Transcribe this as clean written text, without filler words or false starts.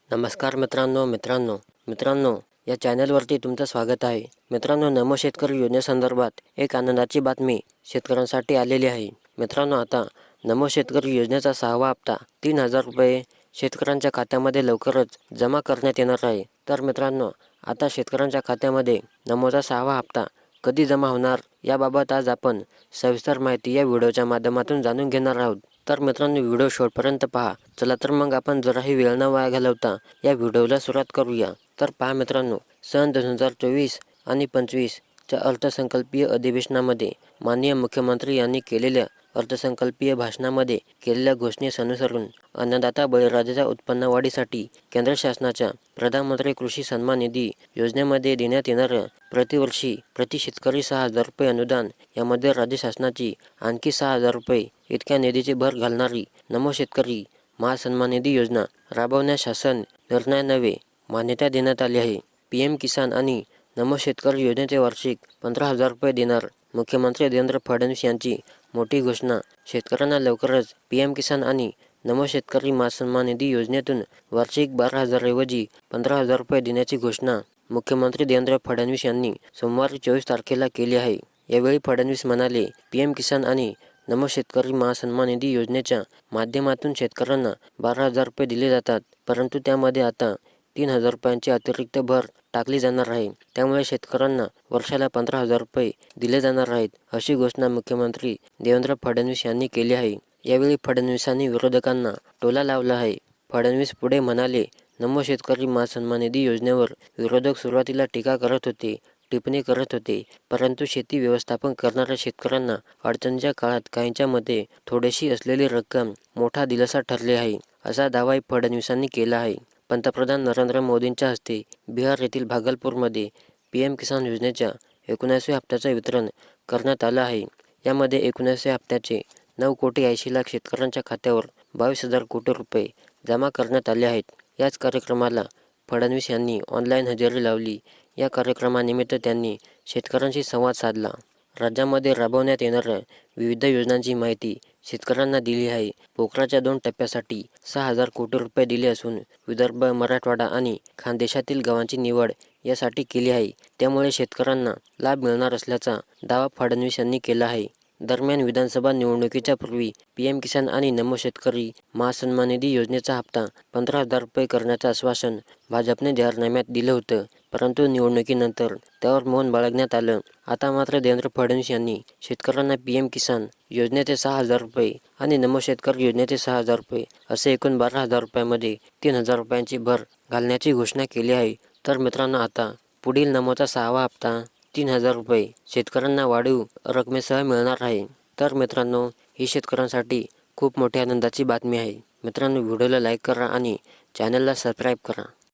नमस्कार मित्रांनो या चॅनलवरती तुमचं स्वागत आहे। मित्रांनो, नमो शेतकरी योजनेसंदर्भात एक आनंदाची बातमी शेतकऱ्यांसाठी आलेली आहे। मित्रांनो, आता नमो शेतकरी योजनेचा 6वा हप्ता 3000 रुपये शेतकऱ्यांच्या खात्यामध्ये लवकरच जमा करण्यात येणार आहे। तर मित्रांनो, आता शेतकऱ्यांच्या खात्यामध्ये नमोचा 6वा हप्ता कधी जमा होणार याबाबत आज आपण सविस्तर माहिती या व्हिडिओच्या माध्यमातून जाणून घेणार आहोत। तर मित्रांनो, व्हिडिओ शेवटपर्यंत पहा। चला तर मग आपण जराही वेळ न वाया घालवता या व्हिडिओला सुरुवात करूया। तर पहा मित्रांनो, सन 2024 आणि 25 च्या अर्थसंकल्पीय अधिवेशनामध्ये माननीय मुख्यमंत्री यांनी केलेल्या अर्थसंकल्पीय भाषणामध्ये केलेल्या घोषणेस अनुसरून अन्नदाता बळीराजाच्या उत्पन्न वाढीसाठी केंद्र शासनाच्या प्रधानमंत्री कृषी सन्मान निधी योजनेमध्ये देण्यात येणाऱ्या प्रतिवर्षी प्रति शेतकरी 6000 रुपये अनुदान यामध्ये राज्य शासनाची आणखी 6000 रुपये इतक्या निधीची भर घालणारी नमो शेतकरी महासन्मान निधी योजना राबवण्यास शासन निर्णयान्वये मान्यता देण्यात आली आहे। PM किसान आणि नमो शेतकरी योजनेचे वार्षिक 15000 रुपये देणार मुख्यमंत्री देवेंद्र फडणवीस यांची मोठी घोषणा। शेतकऱ्यांना लवकरच PM किसान आणि नमो शेतकरी महासन्मान निधी योजनेतून वार्षिक 12000 ऐवजी 15000 रुपये देण्याची घोषणा मुख्यमंत्री देवेंद्र फडणवीस यांनी सोमवारी 24 तारखेला केली आहे। यावेळी फडणवीस म्हणाले, PM किसान आणि नमो शेतकरी महासन्मान निधी योजनेच्या माध्यमातून शेतकऱ्यांना 12000 रुपये दिले जातात, परंतु त्यामध्ये आता 3000 रुपयांची अतिरिक्त भर टाकली जाणार आहे। त्यामुळे शेतकऱ्यांना वर्षाला 15000 रुपये दिले जाणार आहेत, अशी घोषणा मुख्यमंत्री देवेंद्र फडणवीस यांनी केली आहे। यावेळी फडणवीसांनी विरोधकांना टोला लावला आहे। फडणवीस पुढे म्हणाले, नमो शेतकरी महासन्मान निधी योजनेवर विरोधक सुरुवातीला टीका करत होते, टिप्पणी करत होते, परंतु शेती व्यवस्थापन करणाऱ्या शेतकऱ्यांना अडचणीच्या काळात काहींच्या मते थोडीशी असलेली रक्कम मोठा दिलासा ठरली आहे, असा दावाही फडणवीसांनी केला आहे। पंतप्रधान नरेंद्र मोदींच्या हस्ते बिहार येथील भागलपूरमध्ये PM किसान योजनेच्या 19व्या हप्त्याचे वितरण करण्यात आलं आहे। यामध्ये 19व्या हप्त्याचे 9,80,00,000 शेतकऱ्यांच्या खात्यावर 22,000 कोटी रुपये जमा करण्यात आले आहेत। याच कार्यक्रमाला फडणवीस यांनी ऑनलाईन हजेरी लावली। या कार्यक्रमानिमित्त त्यांनी शेतकऱ्यांशी संवाद साधला। राज्यामध्ये राबवण्यात येणाऱ्या विविध योजनांची माहिती शेतकऱ्यांना दिली आहे। पोखराच्या 2 टप्प्यासाठी 6000 कोटी रुपये दिले असून विदर्भ, मराठवाडा आणि खानदेशातील गावांची निवड यासाठी केली आहे। त्यामुळे शेतकऱ्यांना लाभ मिळणार असल्याचा दावा फडणवीस यांनी केला आहे। दरम्यान, विधानसभा निवडणुकीच्या पूर्वी PM किसान आणि नमो शेतकरी महासन्मान निधी योजनेचा हप्ता 15000 रुपये करण्याचं आश्वासन भाजपने जाहीरनाम्यात दिलं होतं, परंतु निवडणुकीनंतर त्यावर मौन बाळगण्यात आलं। आता मात्र देवेंद्र फडणवीस यांनी शेतकऱ्यांना PM किसान योजनेचे 6000 रुपये आणि नमो शेतकरी योजनेचे 6000 रुपये असे एकूण 12000 रुपयांमध्ये 3000 रुपयांची भर घालण्याची घोषणा केली आहे। तर मित्रांनो, आता पुढील नमोचा 6वा हप्ता 3000 रुपये शेतकऱ्यांना वाढीव रकमेसह मिळणार आहे। तर मित्रांनो, ही शेतकऱ्यांसाठी खूप मोठी आनंदाची बातमी आहे। मित्रांनो, व्हिडिओला लाईक करा आणि चॅनलला सबस्क्राईब करा।